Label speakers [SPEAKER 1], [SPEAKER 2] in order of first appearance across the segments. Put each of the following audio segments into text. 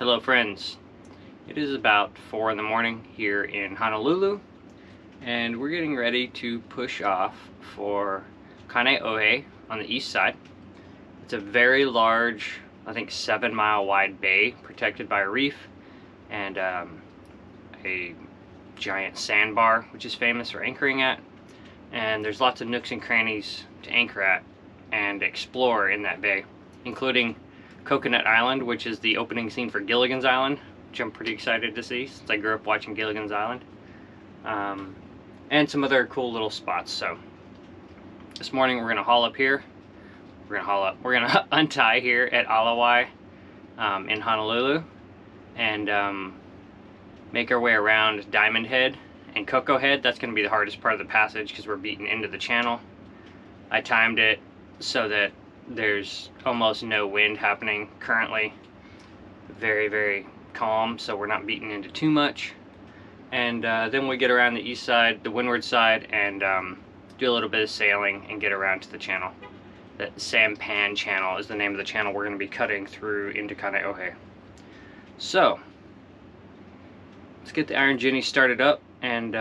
[SPEAKER 1] Hello friends, it is about 4 in the morning here in Honolulu and we're getting ready to push off for Kaneohe on the east side. It's a very large, I think 7-mile wide bay protected by a reef and a giant sandbar which is famous for anchoring at, and there's lots of nooks and crannies to anchor at and explore in that bay, including Coconut Island, which is the opening scene for Gilligan's Island, which I'm pretty excited to see since I grew up watching Gilligan's Island, and some other cool little spots. So this morning we're gonna haul up here. We're gonna untie here at Oahu I in Honolulu and make our way around Diamond Head and Cocoa Head. That's gonna be the hardest part of the passage because we're beaten into the channel. I timed it so that there's almost no wind happening currently. Very calm, so we're not beaten into too much. And then we get around the east side, the windward side, and do a little bit of sailing and get around to the channel. The Sampan Channel is the name of the channel we're going to be cutting through into Kaneohe. So let's get the Iron Jenny started up and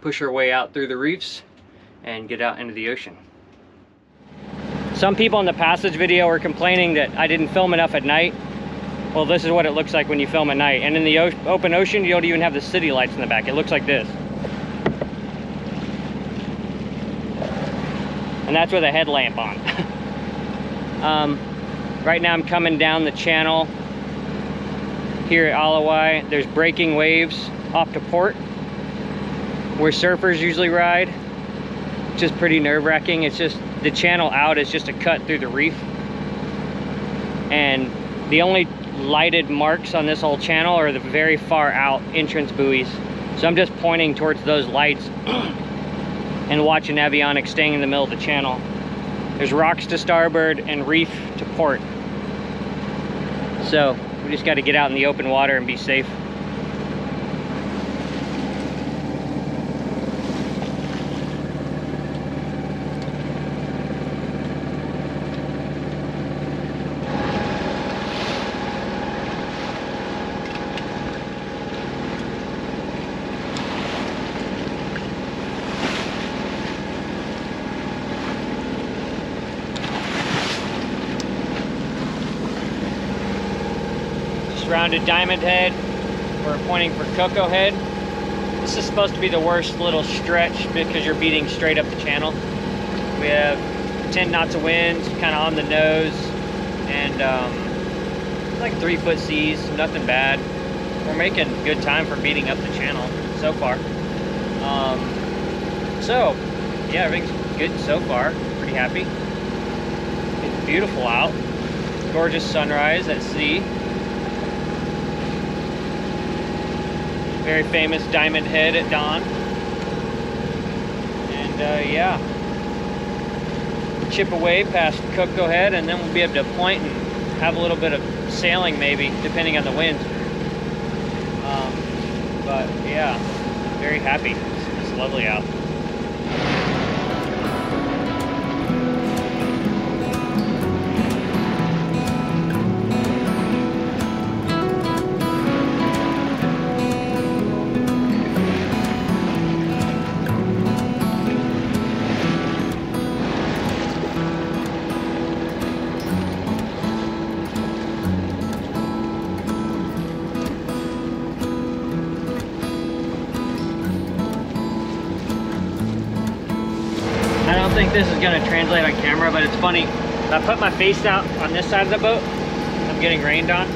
[SPEAKER 1] push our way out through the reefs and get out into the ocean. Some people in the passage video were complaining that I didn't film enough at night. Well, this is what it looks like when you film at night. And in the open ocean, you don't even have the city lights in the back. It looks like this. And that's with a headlamp on. Right now I'm coming down the channel here at Oahu I. There's breaking waves off to port where surfers usually ride, which is pretty nerve-wracking. It's just the channel out is just a cut through the reef, and the only lighted marks on this whole channel are the very far out entrance buoys. So I'm just pointing towards those lights and watching avionics staying in the middle of the channel. There's rocks to starboard and reef to port, so we just got to get out in the open water and be safe. Rounded Diamond Head, we're pointing for Cocoa Head. This is supposed to be the worst little stretch because you're beating straight up the channel. We have 10 knots of wind, kind of on the nose, and like 3-foot seas, nothing bad. We're making good time for beating up the channel so far. So yeah, everything's good so far. Pretty happy. It's beautiful out. Gorgeous sunrise at sea. Very famous Diamond Head at dawn. And yeah, chip away past Cocoa Head and then we'll be able to point and have a little bit of sailing maybe, depending on the wind. But yeah, very happy. It's lovely out. I don't think this is going to translate on camera, but it's funny. If I put my face out on this side of the boat, I'm getting rained on.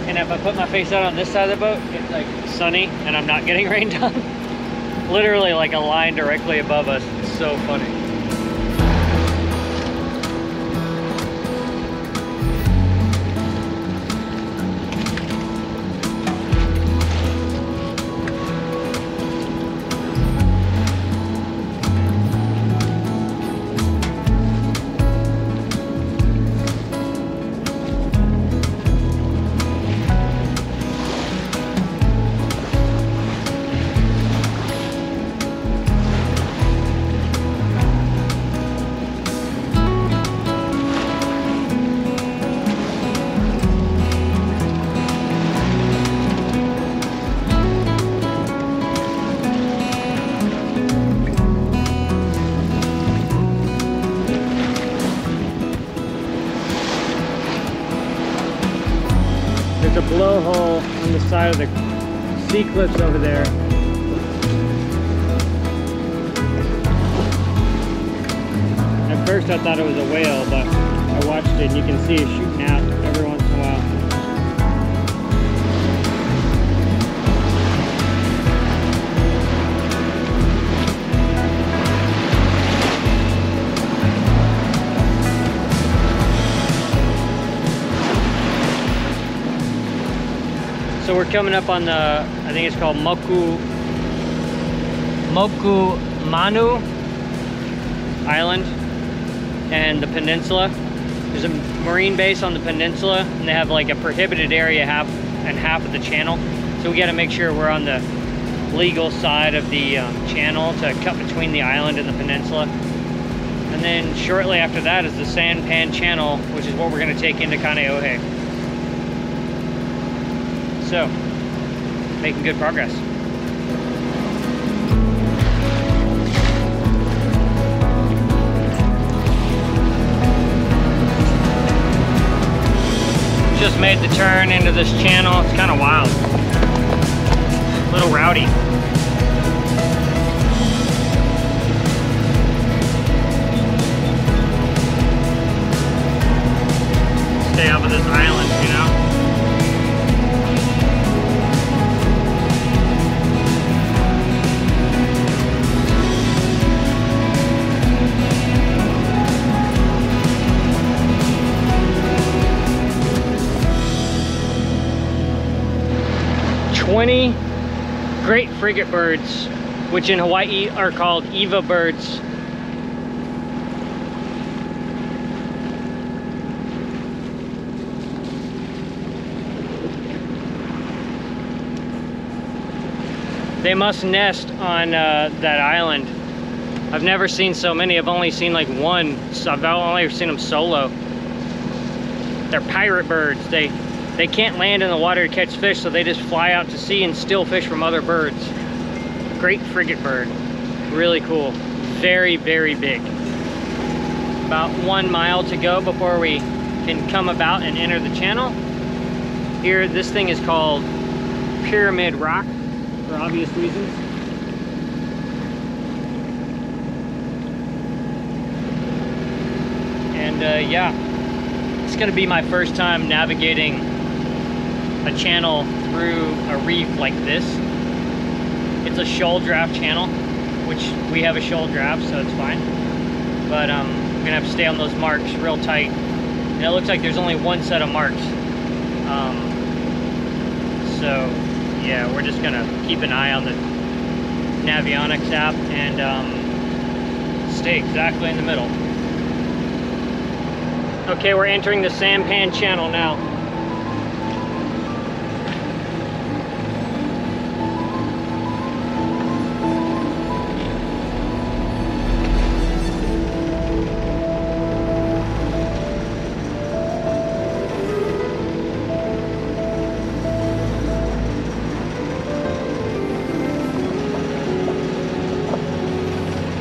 [SPEAKER 1] And if I put my face out on this side of the boat, it's like sunny and I'm not getting rained on. Literally like a line directly above us. It's so funny. side of the sea cliffs over there. At first I thought it was a whale, but I watched it and you can see it shooting out every once in a while. So we're coming up on the, I think it's called Moku Manu Island and the peninsula. There's a marine base on the peninsula and they have like a prohibited area half of the channel. So we got to make sure we're on the legal side of the channel to cut between the island and the peninsula. And then shortly after that is the Sampan Channel, which is what we're going to take into Kaneohe. So, making good progress. Just made the turn into this channel. It's kind of wild. A little rowdy. Stay off of this island, you know? Great frigate birds, which in Hawaii are called Eva birds. They must nest on that island. I've never seen so many. I've only seen like one. I've only seen them solo. They're pirate birds. They can't land in the water to catch fish, so they just fly out to sea and steal fish from other birds. Great frigate bird. Really cool. Very, very big. About 1 mile to go before we can come about and enter the channel. Here, this thing is called Pyramid Rock, for obvious reasons. And yeah, it's gonna be my first time navigating a channel through a reef like this. It's a shoal draft channel, which we have a shoal draft, so it's fine. But I'm gonna have to stay on those marks real tight. And it looks like there's only one set of marks. So yeah, we're just gonna keep an eye on the Navionics app and stay exactly in the middle. Okay, we're entering the Sampan Channel now.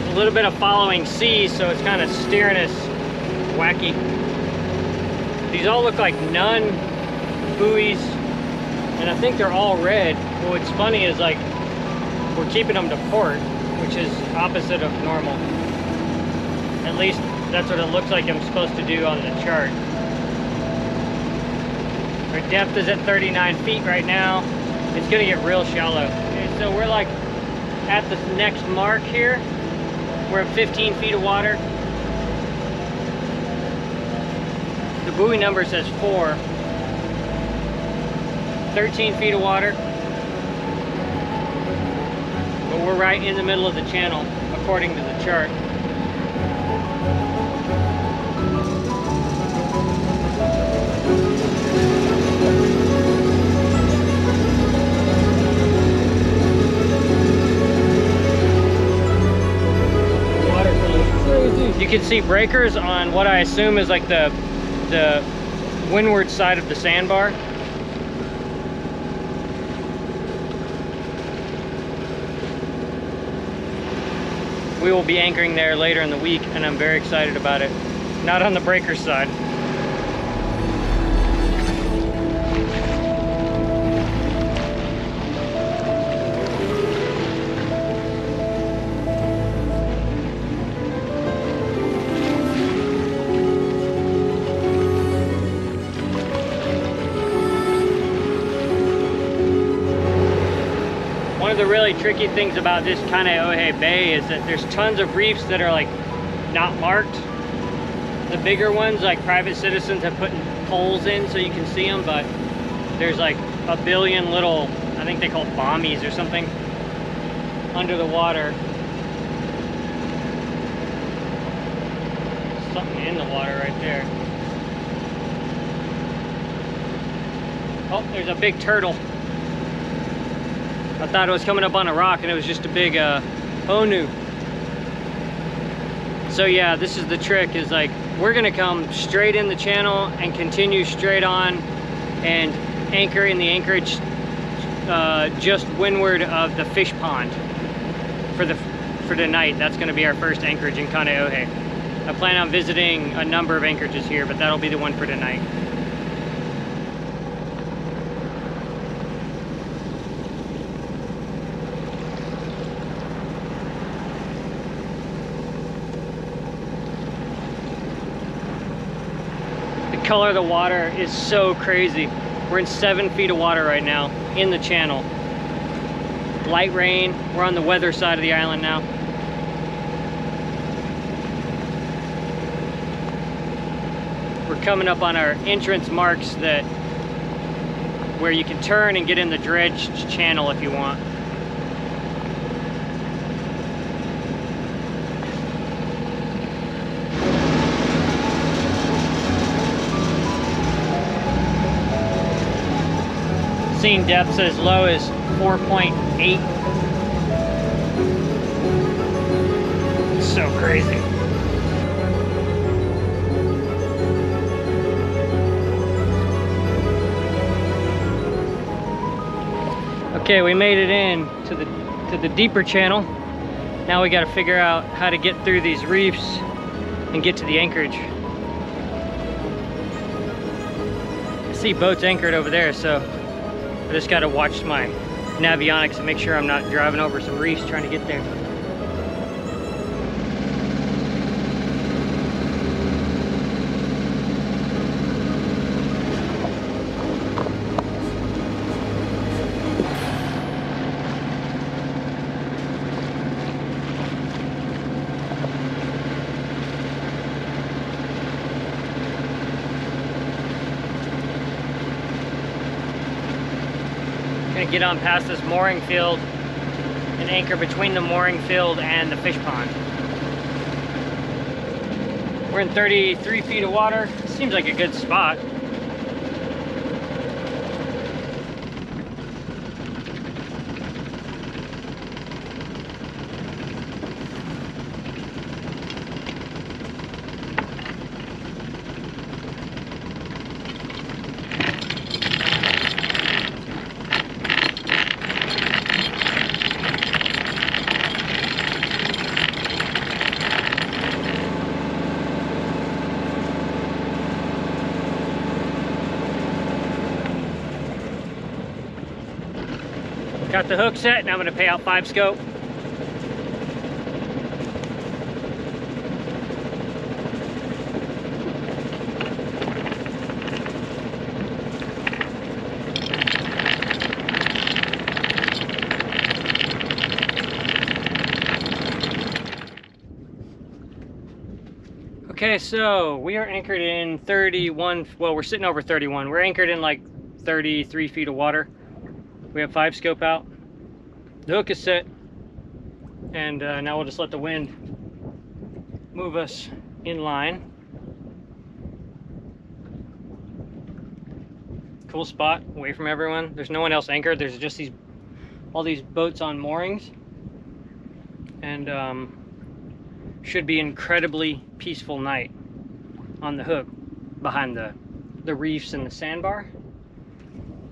[SPEAKER 1] A little bit of following sea, so it's kind of steering us wacky. These all look like nun buoys, and I think they're all red. But what's funny is like we're keeping them to port, which is opposite of normal. At least that's what it looks like I'm supposed to do on the chart. Our depth is at 39 feet right now. It's gonna get real shallow. And so we're like at the next mark here. We're at 15 feet of water. The buoy number says 4. 13 feet of water. But we're right in the middle of the channel, according to the chart. You can see breakers on what I assume is like the windward side of the sandbar. We will be anchoring there later in the week, and I'm very excited about it. Not on the breaker side. the really tricky things about this Kaneohe Bay is that there's tons of reefs that are like not marked. The bigger ones, like private citizens have put poles in so you can see them, but there's like a billion little, I think they call it bommies or something, under the water. Something in the water right there. Oh, there's a big turtle. I thought it was coming up on a rock and it was just a big honu. So yeah, this is the trick, is like we're gonna come straight in the channel and continue straight on and anchor in the anchorage just windward of the fish pond for tonight. That's gonna be our first anchorage in Kaneohe. I plan on visiting a number of anchorages here, but that'll be the one for tonight. The color of the water is so crazy. We're in 7 feet of water right now in the channel. Light rain. We're on the weather side of the island now. We're coming up on our entrance marks that where you can turn and get in the dredged channel if you want. Seen depths as low as 4.8. It's so crazy. Okay, we made it in to the deeper channel. Now we got to figure out how to get through these reefs and get to the anchorage. I see boats anchored over there, so I just got to watch my navionics and make sure I'm not driving over some reefs trying to get there. Get on past this mooring field and anchor between the mooring field and the fish pond. We're in 33 feet of water. Seems like a good spot. Got the hook set, and I'm going to pay out 5 scope. Okay, so we are anchored in 31, well, we're sitting over 31. We're anchored in like 33 feet of water. We have 5 scope out. The hook is set, and now we'll just let the wind move us in line. Cool spot, away from everyone. There's no one else anchored. There's just all these boats on moorings, and should be an incredibly peaceful night on the hook behind the reefs and the sandbar.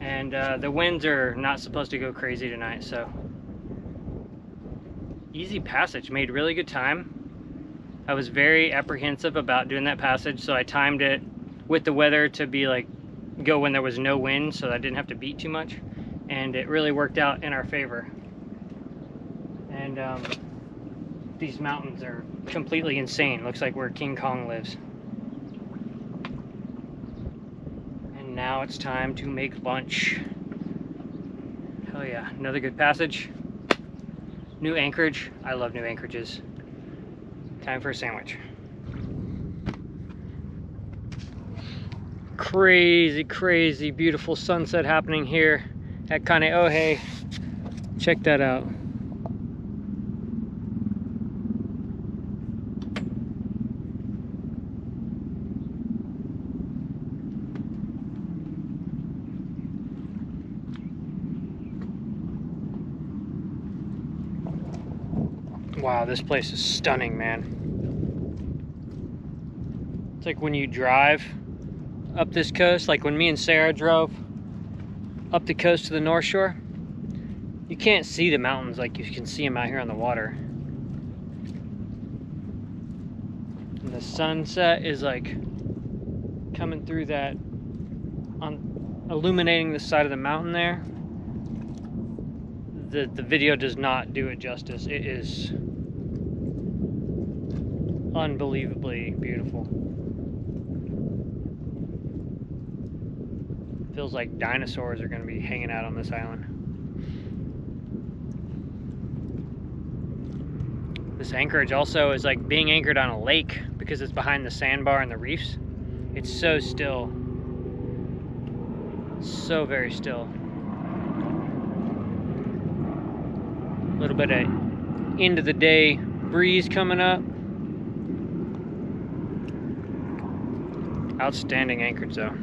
[SPEAKER 1] And the winds are not supposed to go crazy tonight, so easy passage. Made really good time. I was very apprehensive about doing that passage, so I timed it with the weather to be like go when there was no wind, so I didn't have to beat too much, and it really worked out in our favor. And these mountains are completely insane. Looks like where King Kong lives. Now it's time to make lunch. Hell yeah, another good passage. New anchorage. I love new anchorages. Time for a sandwich. Crazy, crazy beautiful sunset happening here at Kaneohe. Check that out. Wow, this place is stunning, man. It's like when you drive up this coast, like when me and Sarah drove up the coast to the North Shore, you can't see the mountains like you can see them out here on the water. And the sunset is like coming through that, illuminating the side of the mountain there. The video does not do it justice. It is unbelievably beautiful. Feels like dinosaurs are going to be hanging out on this island. This anchorage also is like being anchored on a lake because it's behind the sandbar and the reefs. It's so still. So very still. A little bit of end of the day breeze coming up. Outstanding anchorage though.